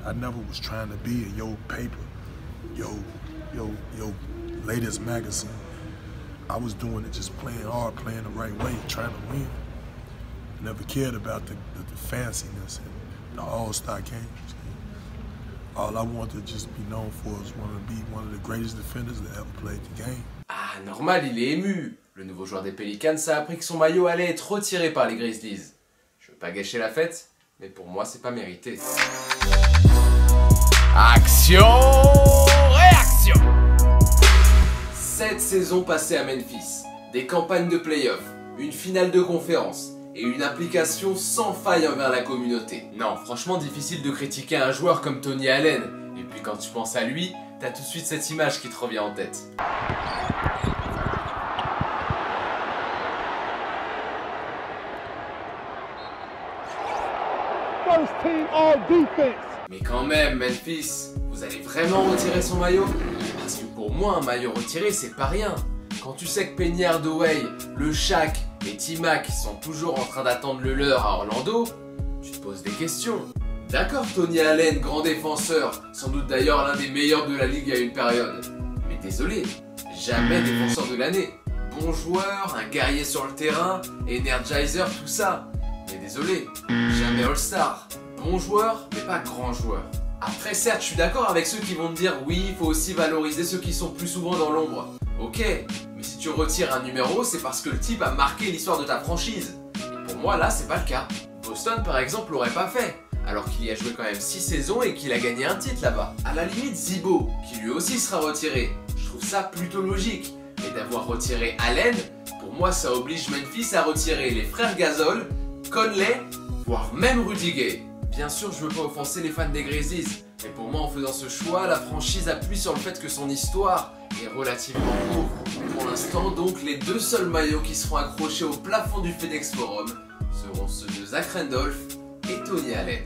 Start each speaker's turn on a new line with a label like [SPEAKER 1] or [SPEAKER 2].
[SPEAKER 1] I never was trying to be in your paper, your latest magazine. I was doing it just playing hard, playing the right way, trying to win. I never cared about the fanciness and the all-star games. All I wanted to just be known for is wanting to be one of the greatest defenders that ever played the game.
[SPEAKER 2] Ah, normal, il est ému. Le nouveau joueur des Pelicans a appris que son maillot allait être retiré par les Grizzlies. Je veux pas gâcher la fête, mais pour moi, c'est pas mérité. Action, réaction. 7 saisons passées à Memphis, des campagnes de playoffs, une finale de conférence et une implication sans faille envers la communauté. Non, franchement difficile de critiquer un joueur comme Tony Allen. Et puis quand tu penses à lui, t'as tout de suite cette image qui te revient en tête.
[SPEAKER 3] First team all defense.
[SPEAKER 2] Mais quand même, Memphis, vous allez vraiment retirer son maillot? Parce que pour moi, un maillot retiré, c'est pas rien. Quand tu sais que Penny Hardaway, le Shaq et T-Mac sont toujours en train d'attendre le leur à Orlando, tu te poses des questions. D'accord, Tony Allen, grand défenseur, sans doute d'ailleurs l'un des meilleurs de la ligue à une période. Mais désolé, jamais défenseur de l'année. Bon joueur, un guerrier sur le terrain, energizer, tout ça. Mais désolé, jamais All-Star. Bon joueur, mais pas grand joueur. Après certes, je suis d'accord avec ceux qui vont te dire oui, il faut aussi valoriser ceux qui sont plus souvent dans l'ombre. Ok, mais si tu retires un numéro, c'est parce que le type a marqué l'histoire de ta franchise. Et pour moi, là, c'est pas le cas. Boston, par exemple, l'aurait pas fait, alors qu'il y a joué quand même 6 saisons et qu'il a gagné un titre là-bas. À la limite, Zibo, qui lui aussi sera retiré. Je trouve ça plutôt logique. Mais d'avoir retiré Allen, pour moi, ça oblige Memphis à retirer les frères Gasol, Conley, voire même Rudy Gay. Bien sûr, je veux pas offenser les fans des Grizzlies, mais pour moi, en faisant ce choix, la franchise appuie sur le fait que son histoire est relativement pauvre. Pour l'instant, donc, les 2 seuls maillots qui seront accrochés au plafond du FedEx Forum seront ceux de Zach Randolph et Tony Allen.